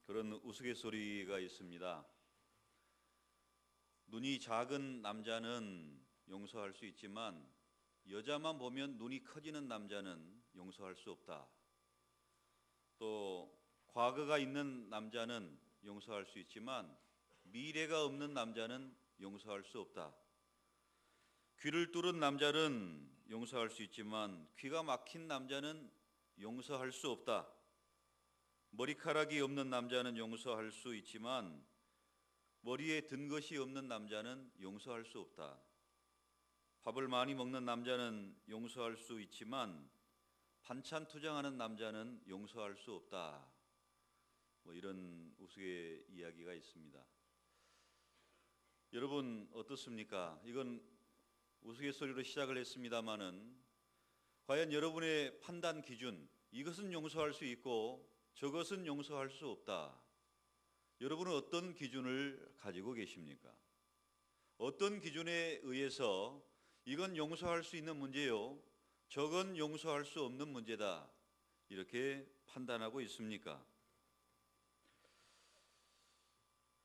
그런 우스갯소리가 있습니다. 눈이 작은 남자는 용서할 수 있지만 여자만 보면 눈이 커지는 남자는 용서할 수 없다. 또 과거가 있는 남자는 용서할 수 있지만 미래가 없는 남자는 용서할 수 없다. 귀를 뚫은 남자는 용서할 수 있지만 귀가 막힌 남자는 용서할 수 없다. 머리카락이 없는 남자는 용서할 수 있지만 머리에 든 것이 없는 남자는 용서할 수 없다. 밥을 많이 먹는 남자는 용서할 수 있지만 반찬 투정하는 남자는 용서할 수 없다. 이런 우스개 이야기가 있습니다. 여러분 어떻습니까? 이건 우스갯소리로 시작을 했습니다마는 과연 여러분의 판단 기준, 이것은 용서할 수 있고 저것은 용서할 수 없다. 여러분은 어떤 기준을 가지고 계십니까? 어떤 기준에 의해서 이건 용서할 수 있는 문제요, 저건 용서할 수 없는 문제다, 이렇게 판단하고 있습니까?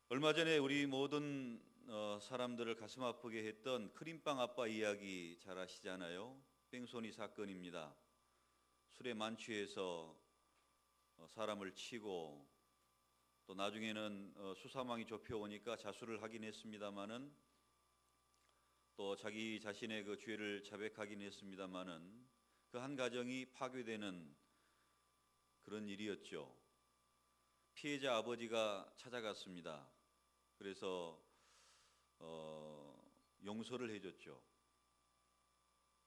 얼마 전에 우리 모든 사람들을 가슴 아프게 했던 크림빵 아빠 이야기 잘 아시잖아요. 뺑소니 사건입니다. 술에 만취해서 사람을 치고 또 나중에는 수사망이 좁혀오니까 자수를 하긴 했습니다마는 또 자기 자신의 그 죄를 자백하긴 했습니다마는 그 한 가정이 파괴되는 그런 일이었죠. 피해자 아버지가 찾아갔습니다. 그래서 용서를 해줬죠.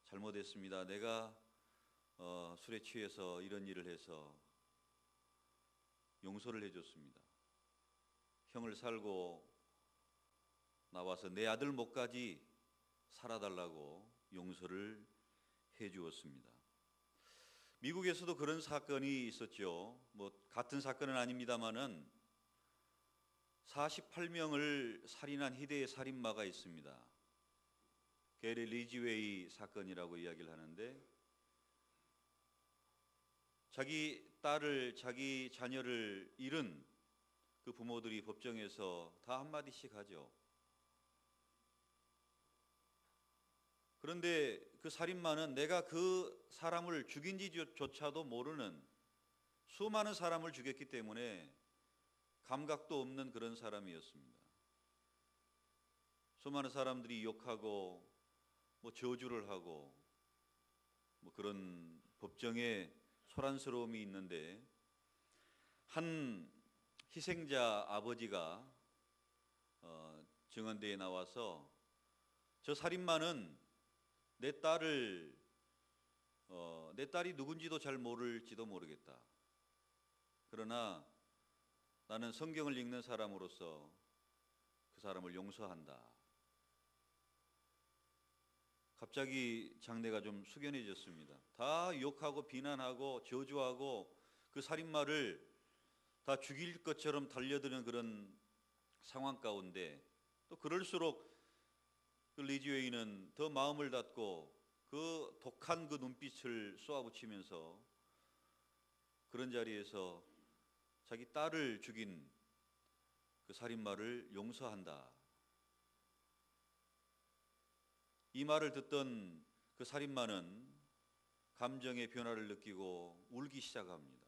잘못했습니다. 내가 술에 취해서 이런 일을 해서 용서를 해줬습니다. 형을 살고 나와서 내 아들 목까지 살아달라고 용서를 해주었습니다. 미국에서도 그런 사건이 있었죠. 같은 사건은 아닙니다만은 48명을 살인한 희대의 살인마가 있습니다. 게리 리지웨이 사건이라고 이야기를 하는데, 자기 딸을, 자기 자녀를 잃은 그 부모들이 법정에서 다 한마디씩 하죠. 그런데 그 살인마는 내가 그 사람을 죽인지조차도 모르는 수많은 사람을 죽였기 때문에 감각도 없는 그런 사람이었습니다. 수많은 사람들이 욕하고 저주를 하고 그런 법정에 소란스러움이 있는데, 한 희생자 아버지가 증언대에 나와서 저 살인마는 내 딸이 누군지도 잘 모를지도 모르겠다. 그러나 나는 성경을 읽는 사람으로서 그 사람을 용서한다. 갑자기 장내가 좀 숙연해졌습니다. 다 욕하고 비난하고 저주하고 그 살인마를 다 죽일 것처럼 달려드는 그런 상황 가운데, 또 그럴수록 그 리지웨이는 더 마음을 닫고 그 독한 그 눈빛을 쏘아붙이면서 그런 자리에서 자기 딸을 죽인 그 살인마를 용서한다. 이 말을 듣던 그 살인마는 감정의 변화를 느끼고 울기 시작합니다.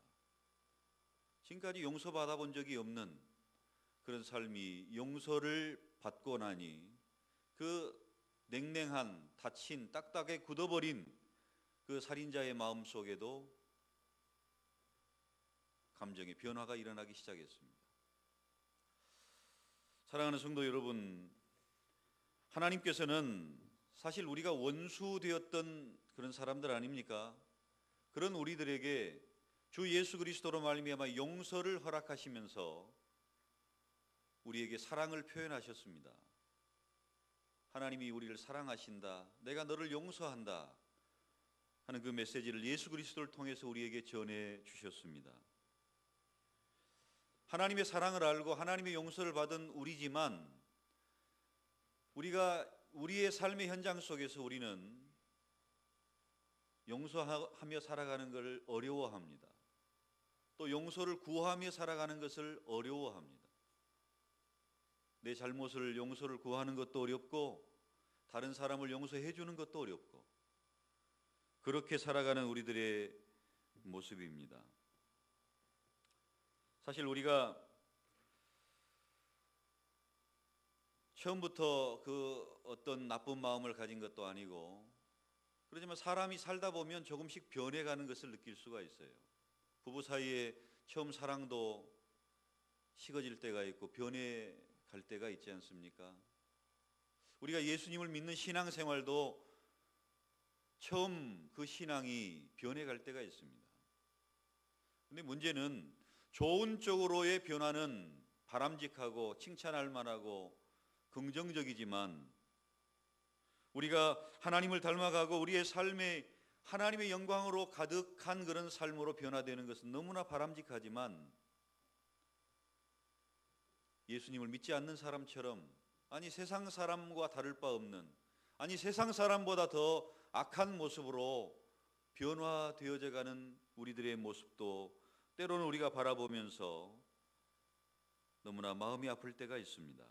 지금까지 용서받아 본 적이 없는 그런 삶이 용서를 받고 나니 그 냉랭한, 다친, 딱딱하게 굳어버린 그 살인자의 마음 속에도 감정의 변화가 일어나기 시작했습니다. 사랑하는 성도 여러분, 하나님께서는 사실 우리가 원수 되었던 그런 사람들 아닙니까? 그런 우리들에게 주 예수 그리스도로 말미암아 용서를 허락하시면서 우리에게 사랑을 표현하셨습니다. 하나님이 우리를 사랑하신다, 내가 너를 용서한다 하는 그 메시지를 예수 그리스도를 통해서 우리에게 전해 주셨습니다. 하나님의 사랑을 알고 하나님의 용서를 받은 우리지만 우리의 삶의 현장 속에서 우리는 용서하며 살아가는 걸 어려워합니다. 또 용서를 구하며 살아가는 것을 어려워합니다. 내 잘못을 용서를 구하는 것도 어렵고 다른 사람을 용서해 주는 것도 어렵고 그렇게 살아가는 우리들의 모습입니다. 사실 우리가 처음부터 그 어떤 나쁜 마음을 가진 것도 아니고 그렇지만 사람이 살다 보면 조금씩 변해가는 것을 느낄 수가 있어요. 부부 사이에 처음 사랑도 식어질 때가 있고 변해갈 때가 있지 않습니까? 우리가 예수님을 믿는 신앙생활도 처음 그 신앙이 변해갈 때가 있습니다. 그런데 문제는 좋은 쪽으로의 변화는 바람직하고 칭찬할 만하고 긍정적이지만 우리가 하나님을 닮아가고 우리의 삶에 하나님의 영광으로 가득한 그런 삶으로 변화되는 것은 너무나 바람직하지만 예수님을 믿지 않는 사람처럼 아니 세상 사람과 다를 바 없는 아니 세상 사람보다 더 악한 모습으로 변화되어져 가는 우리들의 모습도 때로는 우리가 바라보면서 너무나 마음이 아플 때가 있습니다.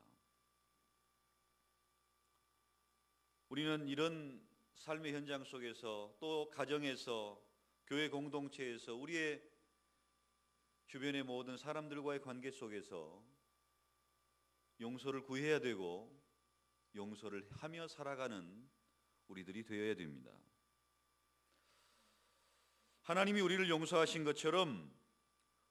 우리는 이런 삶의 현장 속에서 또 가정에서 교회 공동체에서 우리의 주변의 모든 사람들과의 관계 속에서 용서를 구해야 되고 용서를 하며 살아가는 우리들이 되어야 됩니다. 하나님이 우리를 용서하신 것처럼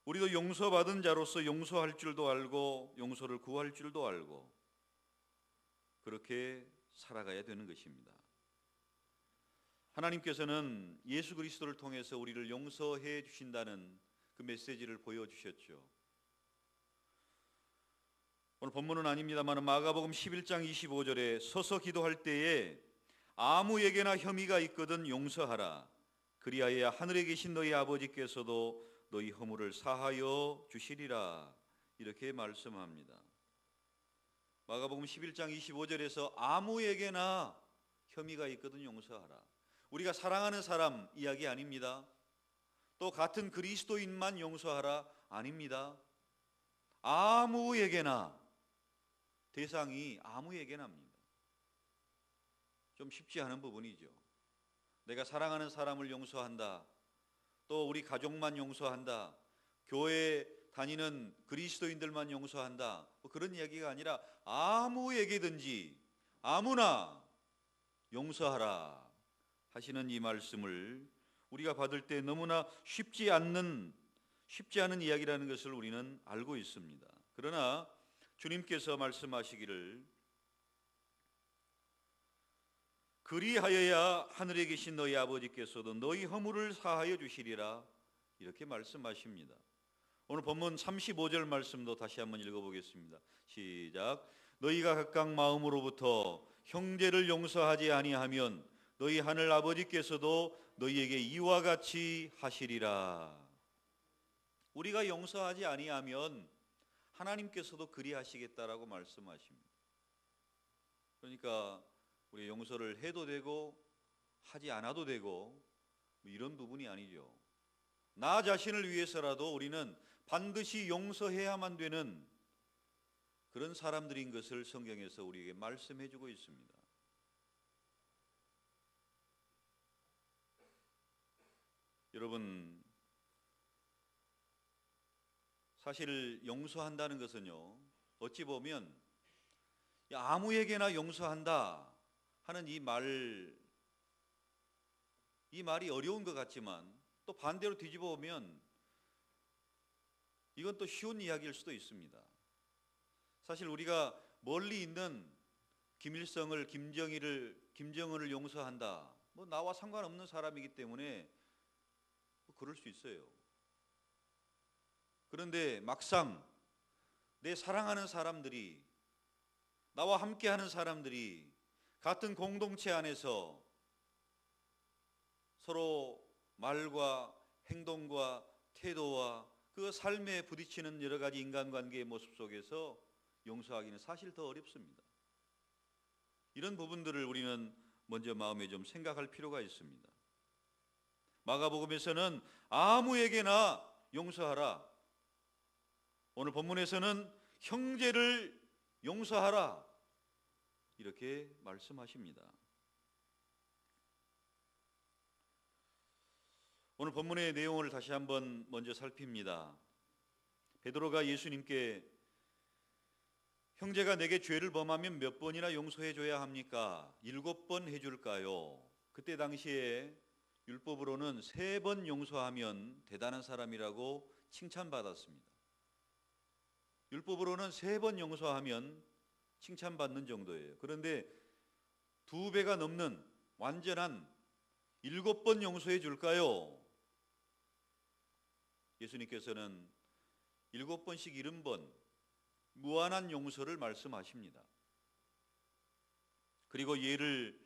우리도 용서받은 자로서 용서할 줄도 알고 용서를 구할 줄도 알고 그렇게 살아가야 되는 것입니다. 하나님께서는 예수 그리스도를 통해서 우리를 용서해 주신다는 그 메시지를 보여주셨죠. 오늘 본문은 아닙니다만 마가복음 11장 25절에 서서 기도할 때에 아무에게나 혐의가 있거든 용서하라. 그리하여 하늘에 계신 너희 아버지께서도 너희 허물을 사하여 주시리라. 이렇게 말씀합니다. 마가복음 11장 25절에서 아무에게나 혐의가 있거든 용서하라. 우리가 사랑하는 사람 이야기 아닙니다. 또 같은 그리스도인만 용서하라 아닙니다. 아무에게나, 대상이 아무에게나입니다. 좀 쉽지 않은 부분이죠. 내가 사랑하는 사람을 용서한다. 또 우리 가족만 용서한다. 교회 다니는 그리스도인들만 용서한다. 뭐 그런 이야기가 아니라 아무에게든지 아무나 용서하라 하시는 이 말씀을 우리가 받을 때 너무나 쉽지 않은 이야기라는 것을 우리는 알고 있습니다. 그러나 주님께서 말씀하시기를 그리하여야 하늘에 계신 너희 아버지께서도 너희 허물을 사하여 주시리라 이렇게 말씀하십니다. 오늘 본문 35절 말씀도 다시 한번 읽어보겠습니다. 시작. 너희가 각각 마음으로부터 형제를 용서하지 아니하면 너희 하늘 아버지께서도 너희에게 이와 같이 하시리라. 우리가 용서하지 아니하면 하나님께서도 그리하시겠다라고 말씀하십니다. 그러니까 우리 용서를 해도 되고 하지 않아도 되고 이런 부분이 아니죠. 나 자신을 위해서라도 우리는 반드시 용서해야만 되는 그런 사람들인 것을 성경에서 우리에게 말씀해 주고 있습니다. 여러분, 사실 용서한다는 것은요, 어찌 보면 아무에게나 용서한다 하는 이 말이 어려운 것 같지만 또 반대로 뒤집어 보면 이건 또 쉬운 이야기일 수도 있습니다. 사실 우리가 멀리 있는 김일성을, 김정은을 용서한다. 뭐 나와 상관없는 사람이기 때문에 뭐 그럴 수 있어요. 그런데 막상 내 사랑하는 사람들이, 나와 함께하는 사람들이 같은 공동체 안에서 서로 말과 행동과 태도와 그 삶에 부딪히는 여러 가지 인간관계의 모습 속에서 용서하기는 사실 더 어렵습니다. 이런 부분들을 우리는 먼저 마음에 좀 생각할 필요가 있습니다. 마가복음에서는 아무에게나 용서하라. 오늘 본문에서는 형제를 용서하라. 이렇게 말씀하십니다. 오늘 본문의 내용을 다시 한번 먼저 살핍니다. 베드로가 예수님께 형제가 내게 죄를 범하면 몇 번이나 용서해 줘야 합니까? 7번 해줄까요? 그때 당시에 율법으로는 3번 용서하면 대단한 사람이라고 칭찬받았습니다. 율법으로는 3번 용서하면 칭찬받는 정도예요. 그런데 2배가 넘는 완전한 7번 용서해 줄까요? 예수님께서는 7번씩 70번 무한한 용서를 말씀하십니다. 그리고 예를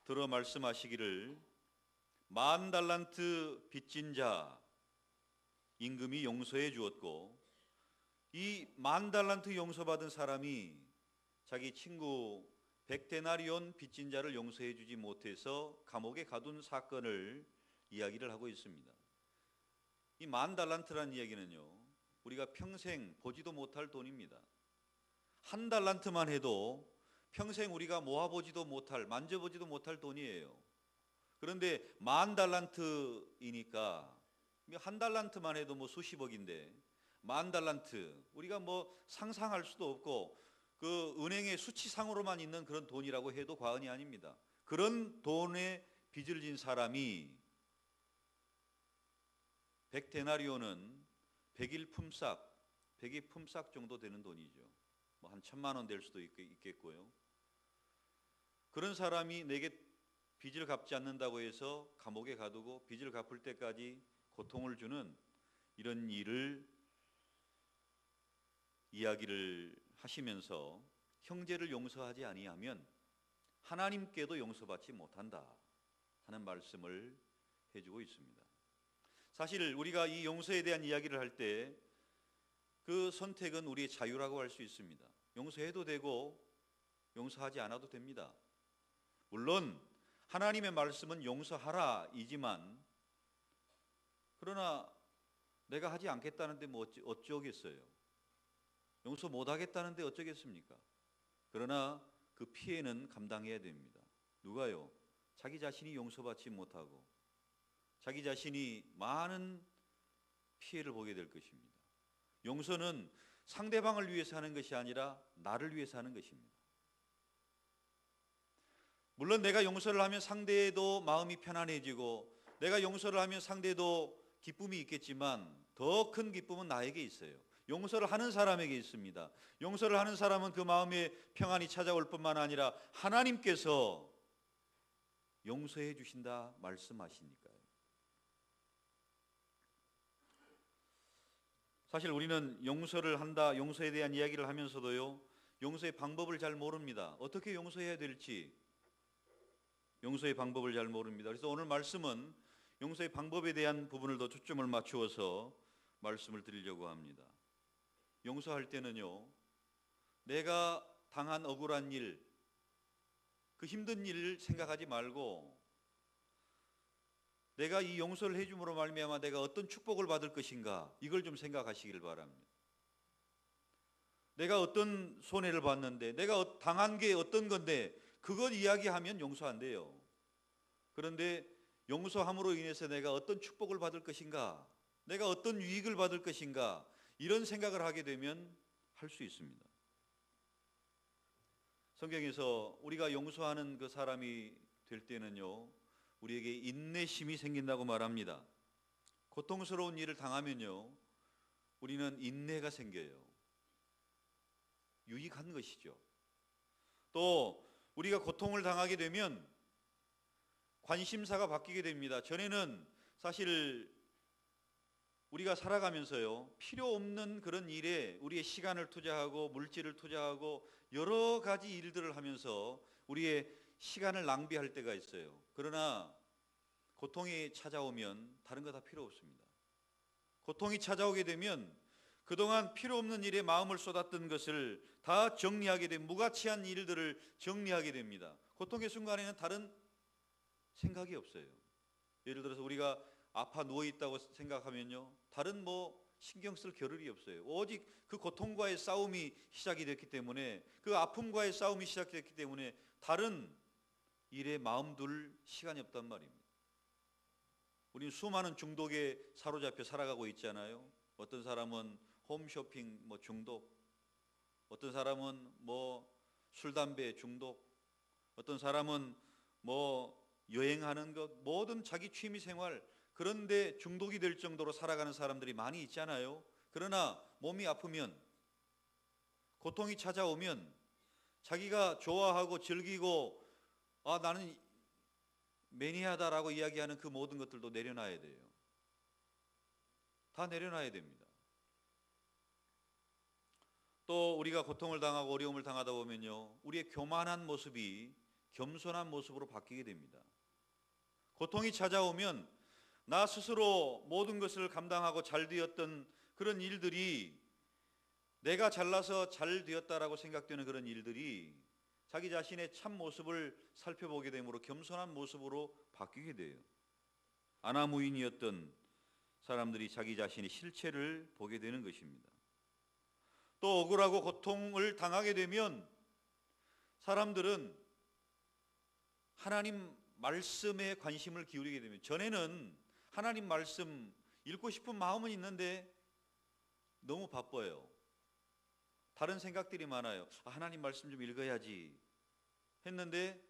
들어 말씀하시기를 10,000달란트 빚진 자 임금이 용서해 주었고, 이 10,000달란트 용서받은 사람이 자기 친구 100데나리온 빚진 자를 용서해 주지 못해서 감옥에 가둔 사건을 이야기를 하고 있습니다. 이 10,000달란트라는 이야기는요, 우리가 평생 보지도 못할 돈입니다. 1달란트만 해도 평생 우리가 모아보지도 못할, 만져보지도 못할 돈이에요. 그런데 10,000달란트이니까 1달란트만 해도 뭐 수십억인데 10,000달란트, 우리가 뭐 상상할 수도 없고 그 은행의 수치상으로만 있는 그런 돈이라고 해도 과언이 아닙니다. 그런 돈에 빚을 진 사람이 100데나리온은 100일 품삯 정도 되는 돈이죠. 뭐 한 1,000만 원 될 수도 있겠고요. 그런 사람이 내게 빚을 갚지 않는다고 해서 감옥에 가두고 빚을 갚을 때까지 고통을 주는 이런 일을 이야기를 하시면서 형제를 용서하지 아니하면 하나님께도 용서받지 못한다 하는 말씀을 해주고 있습니다. 사실 우리가 이 용서에 대한 이야기를 할 때 그 선택은 우리의 자유라고 할 수 있습니다. 용서해도 되고 용서하지 않아도 됩니다. 물론 하나님의 말씀은 용서하라 이지만, 그러나 내가 하지 않겠다는데 뭐 어쩌겠어요. 용서 못하겠다는데 어쩌겠습니까? 그러나 그 피해는 감당해야 됩니다. 누가요? 자기 자신이 용서받지 못하고 자기 자신이 많은 피해를 보게 될 것입니다. 용서는 상대방을 위해서 하는 것이 아니라 나를 위해서 하는 것입니다. 물론 내가 용서를 하면 상대도 마음이 편안해지고 내가 용서를 하면 상대도 기쁨이 있겠지만 더 큰 기쁨은 나에게 있어요. 용서를 하는 사람에게 있습니다. 용서를 하는 사람은 그 마음에 평안이 찾아올 뿐만 아니라 하나님께서 용서해 주신다 말씀하시니까요. 사실 우리는 용서를 한다, 용서에 대한 이야기를 하면서도요, 용서의 방법을 잘 모릅니다. 어떻게 용서해야 될지 용서의 방법을 잘 모릅니다. 그래서 오늘 말씀은 용서의 방법에 대한 부분을 더 초점을 맞추어서 말씀을 드리려고 합니다. 용서할 때는요, 내가 당한 억울한 일, 그 힘든 일을 생각하지 말고 내가 이 용서를 해줌으로 말미암아 내가 어떤 축복을 받을 것인가, 이걸 좀 생각하시길 바랍니다. 내가 어떤 손해를 봤는데, 내가 당한 게 어떤 건데 그것 이야기하면 용서 안 돼요. 그런데 용서함으로 인해서 내가 어떤 축복을 받을 것인가, 내가 어떤 유익을 받을 것인가, 이런 생각을 하게 되면 할 수 있습니다. 성경에서 우리가 용서하는 그 사람이 될 때는요, 우리에게 인내심이 생긴다고 말합니다. 고통스러운 일을 당하면요, 우리는 인내가 생겨요. 유익한 것이죠. 또 우리가 고통을 당하게 되면 관심사가 바뀌게 됩니다. 전에는 사실 우리가 살아가면서요, 필요 없는 그런 일에 우리의 시간을 투자하고 물질을 투자하고 여러 가지 일들을 하면서 우리의 시간을 낭비할 때가 있어요. 그러나 고통이 찾아오면 다른 거 다 필요 없습니다. 고통이 찾아오게 되면 그동안 필요 없는 일에 마음을 쏟았던 것을 다 정리하게 된, 무가치한 일들을 정리하게 됩니다. 고통의 순간에는 다른 생각이 없어요. 예를 들어서 우리가 아파 누워 있다고 생각하면요, 다른 뭐 신경 쓸 겨를이 없어요. 오직 그 고통과의 싸움이 시작이 됐기 때문에, 그 아픔과의 싸움이 시작됐기 때문에 다른 일에 마음 둘 시간이 없단 말입니다. 우리는 수많은 중독에 사로잡혀 살아가고 있잖아요. 어떤 사람은 홈쇼핑 뭐 중독, 어떤 사람은 뭐 술 담배 중독, 어떤 사람은 뭐 여행하는 것, 모든 자기 취미 생활, 그런데 중독이 될 정도로 살아가는 사람들이 많이 있잖아요. 그러나 몸이 아프면, 고통이 찾아오면 자기가 좋아하고 즐기고 나는 매니아다라고 이야기하는 그 모든 것들도 내려놔야 돼요. 다 내려놔야 됩니다. 또 우리가 고통을 당하고 어려움을 당하다 보면요, 우리의 교만한 모습이 겸손한 모습으로 바뀌게 됩니다. 고통이 찾아오면 나 스스로 모든 것을 감당하고 잘 되었던 그런 일들이, 내가 잘나서 잘 되었다라고 생각되는 그런 일들이 자기 자신의 참 모습을 살펴보게 되므로 겸손한 모습으로 바뀌게 돼요. 아나무인이었던 사람들이 자기 자신의 실체를 보게 되는 것입니다. 또 억울하고 고통을 당하게 되면 사람들은 하나님 말씀에 관심을 기울이게 됩니다. 전에는 하나님 말씀 읽고 싶은 마음은 있는데 너무 바빠요. 다른 생각들이 많아요. 하나님 말씀 좀 읽어야지 했는데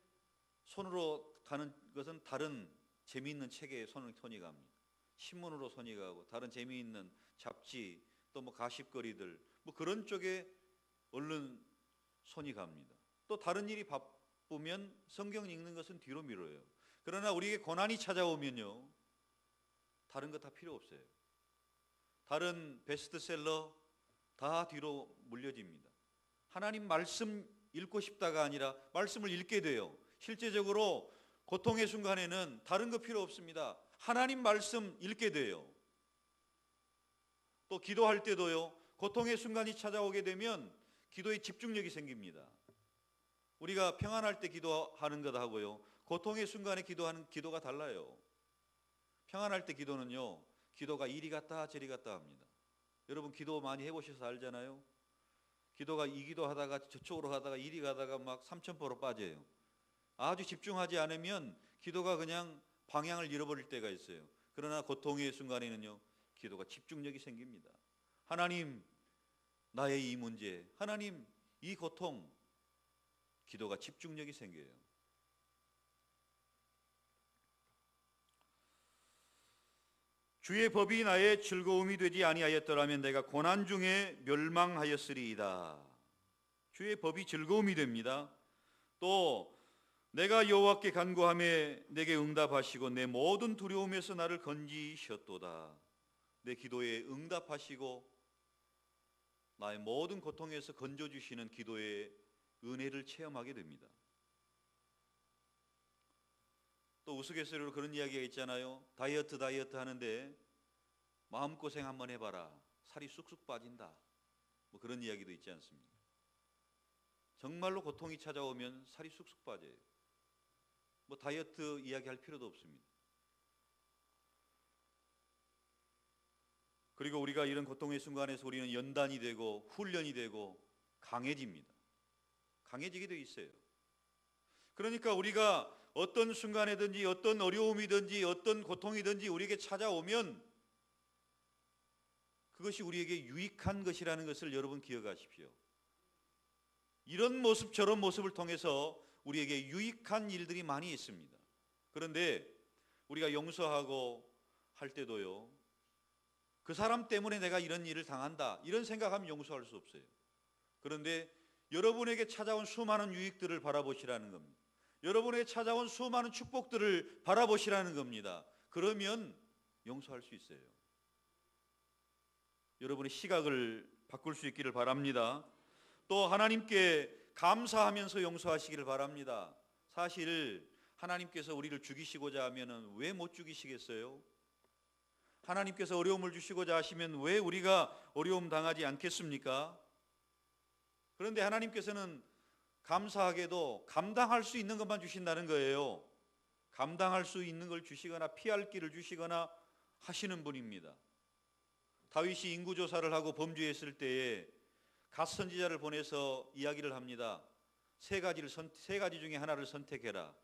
손으로 가는 것은 다른 재미있는 책에 손이 갑니다. 신문으로 손이 가고 다른 재미있는 잡지, 또 뭐 가십거리들, 뭐 그런 쪽에 얼른 손이 갑니다. 또 다른 일이 바쁘면 성경 읽는 것은 뒤로 미뤄요. 그러나 우리에게 고난이 찾아오면요, 다른 거 다 필요 없어요. 다른 베스트셀러 다 뒤로 물려집니다. 하나님 말씀 읽고 싶다가 아니라 말씀을 읽게 돼요. 실제적으로 고통의 순간에는 다른 거 필요 없습니다. 하나님 말씀 읽게 돼요. 또 기도할 때도요, 고통의 순간이 찾아오게 되면 기도에 집중력이 생깁니다. 우리가 평안할 때 기도하는 것하고요, 고통의 순간에 기도하는 기도가 달라요. 평안할 때 기도는요, 기도가 이리 갔다 저리 갔다 합니다. 여러분 기도 많이 해보셔서 알잖아요. 기도가 이 기도하다가 저쪽으로 가다가 이리 가다가 막 삼천포로 빠져요. 아주 집중하지 않으면 기도가 그냥 방향을 잃어버릴 때가 있어요. 그러나 고통의 순간에는요, 기도가 집중력이 생깁니다. 하나님, 나의 이 문제, 하나님, 이 고통, 기도가 집중력이 생겨요. 주의 법이 나의 즐거움이 되지 아니하였더라면 내가 고난 중에 멸망하였으리이다. 주의 법이 즐거움이 됩니다. 또 내가 여호와께 간구하매 내게 응답하시고 내 모든 두려움에서 나를 건지셨도다. 내 기도에 응답하시고 나의 모든 고통에서 건져주시는 기도의 은혜를 체험하게 됩니다. 또 우스갯소리로 그런 이야기가 있잖아요. 다이어트 하는데 마음고생 한번 해봐라, 살이 쑥쑥 빠진다, 뭐 그런 이야기도 있지 않습니까? 정말로 고통이 찾아오면 살이 쑥쑥 빠져요. 뭐 다이어트 이야기할 필요도 없습니다. 그리고 우리가 이런 고통의 순간에서 우리는 연단이 되고 훈련이 되고 강해집니다. 강해지게 돼 있어요. 그러니까 우리가 어떤 순간에든지 어떤 어려움이든지 어떤 고통이든지 우리에게 찾아오면 그것이 우리에게 유익한 것이라는 것을 여러분 기억하십시오. 이런 모습 저런 모습을 통해서 우리에게 유익한 일들이 많이 있습니다. 그런데 우리가 용서하고 할 때도요, 그 사람 때문에 내가 이런 일을 당한다 이런 생각하면 용서할 수 없어요. 그런데 여러분에게 찾아온 수많은 유익들을 바라보시라는 겁니다. 여러분에게 찾아온 수많은 축복들을 바라보시라는 겁니다. 그러면 용서할 수 있어요. 여러분의 시각을 바꿀 수 있기를 바랍니다. 또 하나님께 감사하면서 용서하시기를 바랍니다. 사실 하나님께서 우리를 죽이시고자 하면 왜 못 죽이시겠어요? 하나님께서 어려움을 주시고자 하시면 왜 우리가 어려움 당하지 않겠습니까? 그런데 하나님께서는 감사하게도 감당할 수 있는 것만 주신다는 거예요. 감당할 수 있는 걸 주시거나 피할 길을 주시거나 하시는 분입니다. 다윗이 인구조사를 하고 범죄했을 때에 갓 선지자를 보내서 이야기를 합니다. 세 가지 중에 하나를 선택해라.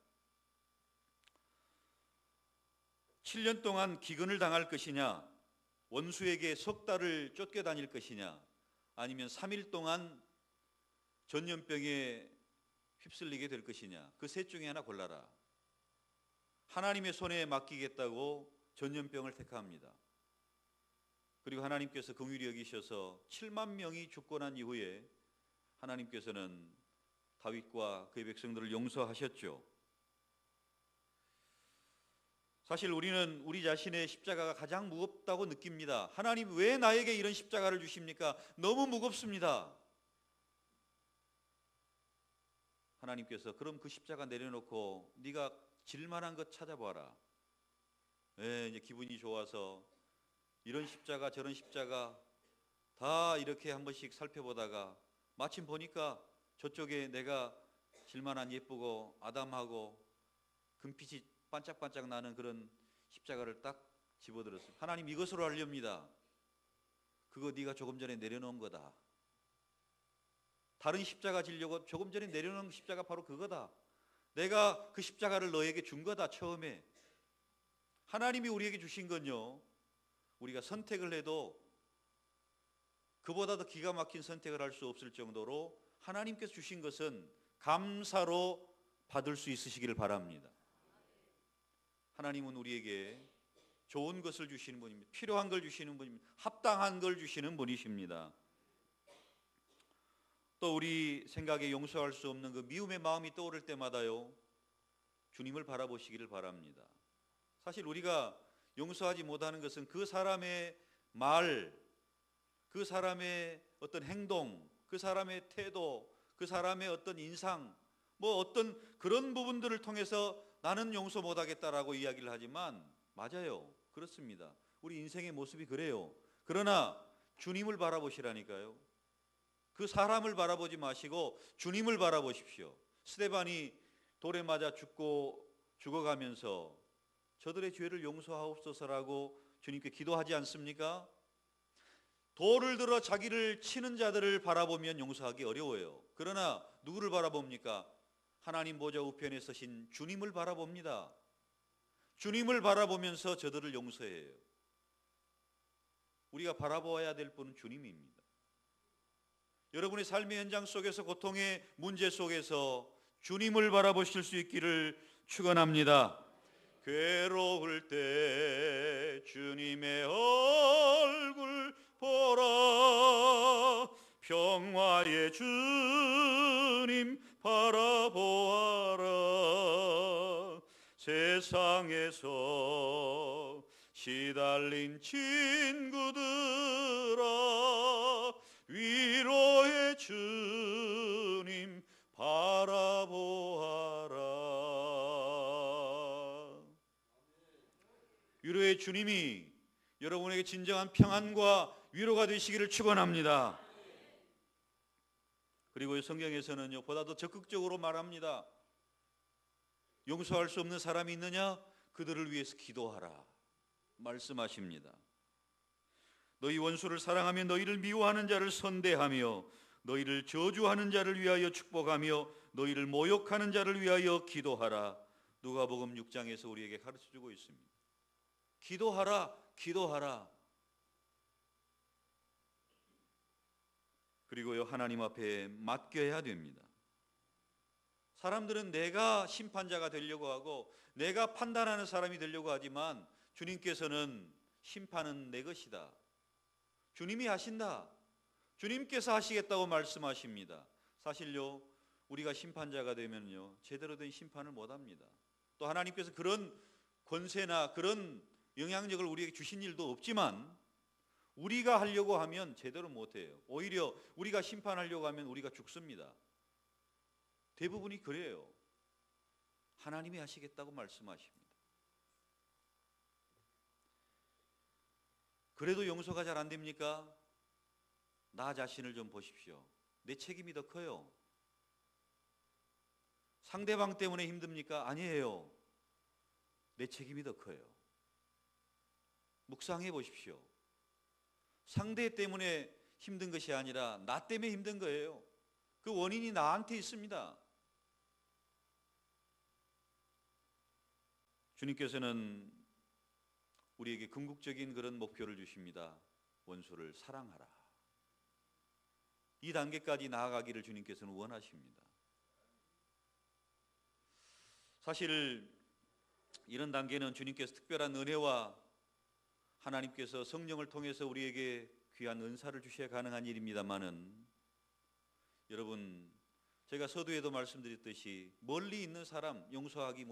7년 동안 기근을 당할 것이냐, 원수에게 석 달을 쫓겨다닐 것이냐, 아니면 3일 동안 전염병에 휩쓸리게 될 것이냐, 그 셋 중에 하나 골라라. 하나님의 손에 맡기겠다고 전염병을 택합니다. 그리고 하나님께서 긍휼히 여기셔서 7만 명이 죽고 난 이후에 하나님께서는 다윗과 그의 백성들을 용서하셨죠. 사실 우리는 우리 자신의 십자가가 가장 무겁다고 느낍니다. 하나님 왜 나에게 이런 십자가를 주십니까? 너무 무겁습니다. 하나님께서 그럼 그 십자가 내려놓고 네가 질만한 것 찾아봐라. 이제 기분이 좋아서 이런 십자가 저런 십자가 다 이렇게 한 번씩 살펴보다가 마침 보니까 저쪽에 내가 질만한 예쁘고 아담하고 금빛이 반짝반짝 나는 그런 십자가를 딱 집어들었어요. 하나님 이것으로 하렵니다. 그거 네가 조금 전에 내려놓은 거다. 다른 십자가 지려고 조금 전에 내려놓은 십자가 바로 그거다. 내가 그 십자가를 너에게 준 거다. 처음에 하나님이 우리에게 주신 건요, 우리가 선택을 해도 그보다 더 기가 막힌 선택을 할 수 없을 정도로 하나님께서 주신 것은 감사로 받을 수 있으시기를 바랍니다. 하나님은 우리에게 좋은 것을 주시는 분입니다. 필요한 걸 주시는 분입니다. 합당한 걸 주시는 분이십니다. 또 우리 생각에 용서할 수 없는 그 미움의 마음이 떠오를 때마다요, 주님을 바라보시기를 바랍니다. 사실 우리가 용서하지 못하는 것은 그 사람의 말, 그 사람의 어떤 행동, 그 사람의 태도, 그 사람의 어떤 인상, 뭐 어떤 그런 부분들을 통해서 나는 용서 못하겠다라고 이야기를 하지만 맞아요. 그렇습니다. 우리 인생의 모습이 그래요. 그러나 주님을 바라보시라니까요. 그 사람을 바라보지 마시고 주님을 바라보십시오. 스데반이 돌에 맞아 죽어가면서 저들의 죄를 용서하옵소서라고 주님께 기도하지 않습니까? 돌을 들어 자기를 치는 자들을 바라보면 용서하기 어려워요. 그러나 누구를 바라봅니까? 하나님 보좌 우편에 서신 주님을 바라봅니다. 주님을 바라보면서 저들을 용서해요. 우리가 바라보아야 될 분은 주님입니다. 여러분의 삶의 현장 속에서, 고통의 문제 속에서 주님을 바라보실 수 있기를 축원합니다. 괴로울 때 주님의 얼굴 보라, 평화의 주님 바라보아라. 세상에서 시달린 친구들아, 위로의 주님 바라보아라. 위로의 주님이 여러분에게 진정한 평안과 위로가 되시기를 축원합니다. 그리고 성경에서는요, 보다 더 적극적으로 말합니다. 용서할 수 없는 사람이 있느냐? 그들을 위해서 기도하라 말씀하십니다. 너희 원수를 사랑하며 너희를 미워하는 자를 선대하며 너희를 저주하는 자를 위하여 축복하며 너희를 모욕하는 자를 위하여 기도하라. 누가복음 6장에서 우리에게 가르쳐주고 있습니다. 기도하라, 기도하라. 그리고요, 하나님 앞에 맡겨야 됩니다. 사람들은 내가 심판자가 되려고 하고 내가 판단하는 사람이 되려고 하지만 주님께서는 심판은 내 것이다. 주님이 하신다. 주님께서 하시겠다고 말씀하십니다. 사실요, 우리가 심판자가 되면요, 제대로 된 심판을 못합니다. 또 하나님께서 그런 권세나 그런 영향력을 우리에게 주신 일도 없지만 우리가 하려고 하면 제대로 못해요. 오히려 우리가 심판하려고 하면 우리가 죽습니다. 대부분이 그래요. 하나님이 하시겠다고 말씀하십니다. 그래도 용서가 잘 안 됩니까? 나 자신을 좀 보십시오. 내 책임이 더 커요. 상대방 때문에 힘듭니까? 아니에요. 내 책임이 더 커요. 묵상해 보십시오. 상대 때문에 힘든 것이 아니라 나 때문에 힘든 거예요. 그 원인이 나한테 있습니다. 주님께서는 우리에게 궁극적인 그런 목표를 주십니다. 원수를 사랑하라. 이 단계까지 나아가기를 주님께서는 원하십니다. 사실 이런 단계는 주님께서 특별한 은혜와 하나님께서 성령을 통해서 우리에게 귀한 은사를 주셔야 가능한 일입니다만은, 여러분, 제가 서두에도 말씀드렸듯이 멀리 있는 사람 용서하기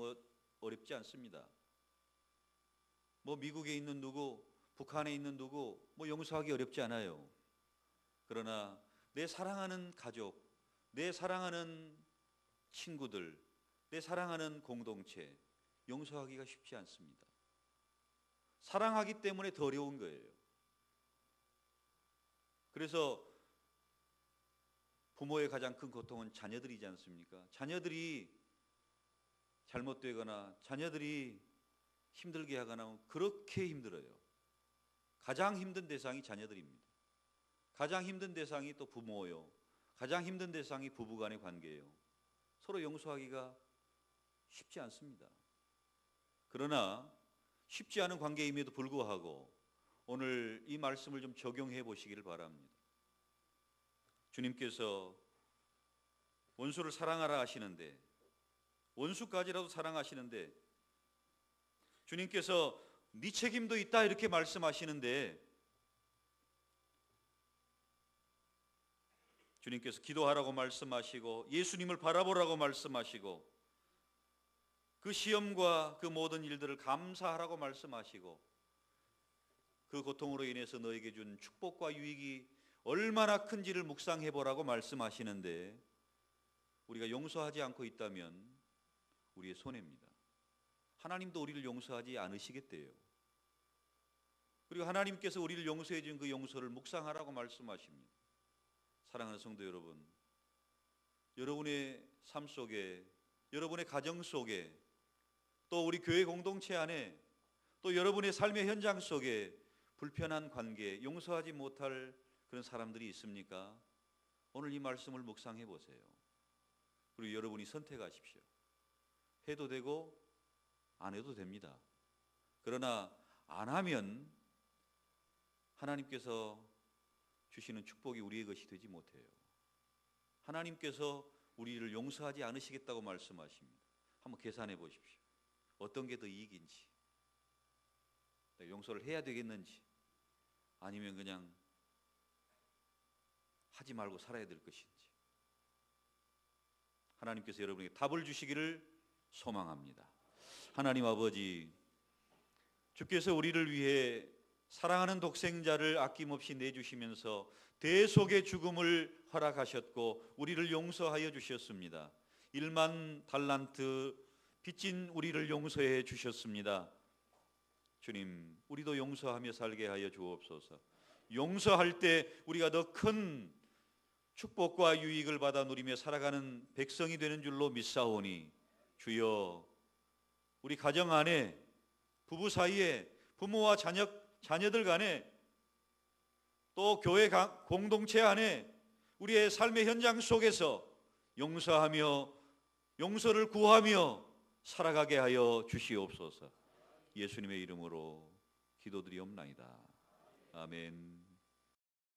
어렵지 않습니다. 미국에 있는 누구, 북한에 있는 누구 용서하기 어렵지 않아요. 그러나 내 사랑하는 가족, 내 사랑하는 친구들, 내 사랑하는 공동체 용서하기가 쉽지 않습니다. 사랑하기 때문에 더 어려운 거예요. 그래서 부모의 가장 큰 고통은 자녀들이지 않습니까? 자녀들이 잘못되거나 자녀들이 힘들게 하거나 그렇게 힘들어요. 가장 힘든 대상이 자녀들입니다. 가장 힘든 대상이 또 부모요. 가장 힘든 대상이 부부간의 관계예요. 서로 용서하기가 쉽지 않습니다. 그러나 쉽지 않은 관계임에도 불구하고 오늘 이 말씀을 좀 적용해 보시기를 바랍니다. 주님께서 원수를 사랑하라 하시는데, 원수까지라도 사랑하시는데, 주님께서 네 책임도 있다 이렇게 말씀하시는데, 주님께서 기도하라고 말씀하시고 예수님을 바라보라고 말씀하시고 그 시험과 그 모든 일들을 감사하라고 말씀하시고 그 고통으로 인해서 너에게 준 축복과 유익이 얼마나 큰지를 묵상해 보라고 말씀하시는데, 우리가 용서하지 않고 있다면 우리의 손해입니다. 하나님도 우리를 용서하지 않으시겠대요. 그리고 하나님께서 우리를 용서해 준 그 용서를 묵상하라고 말씀하십니다. 사랑하는 성도 여러분, 여러분의 삶 속에, 여러분의 가정 속에, 또 우리 교회 공동체 안에, 또 여러분의 삶의 현장 속에 불편한 관계, 용서하지 못할 그런 사람들이 있습니까? 오늘 이 말씀을 묵상해 보세요. 그리고 여러분이 선택하십시오. 해도 되고 안 해도 됩니다. 그러나 안 하면 하나님께서 주시는 축복이 우리의 것이 되지 못해요. 하나님께서 우리를 용서하지 않으시겠다고 말씀하십니다. 한번 계산해 보십시오. 어떤 게 더 이익인지, 용서를 해야 되겠는지, 아니면 그냥 하지 말고 살아야 될 것인지. 하나님께서 여러분에게 답을 주시기를 소망합니다. 하나님 아버지, 주께서 우리를 위해 사랑하는 독생자를 아낌없이 내주시면서 대속의 죽음을 허락하셨고 우리를 용서하여 주셨습니다. 1만 달란트 빚진 우리를 용서해 주셨습니다. 주님, 우리도 용서하며 살게 하여 주옵소서. 용서할 때 우리가 더 큰 축복과 유익을 받아 누리며 살아가는 백성이 되는 줄로 믿사오니, 주여, 우리 가정 안에, 부부 사이에, 부모와 자녀들 간에, 또 교회 공동체 안에, 우리의 삶의 현장 속에서 용서하며 용서를 구하며 살아가게 하여 주시옵소서. 예수님의 이름으로 기도드리옵나이다. 아멘.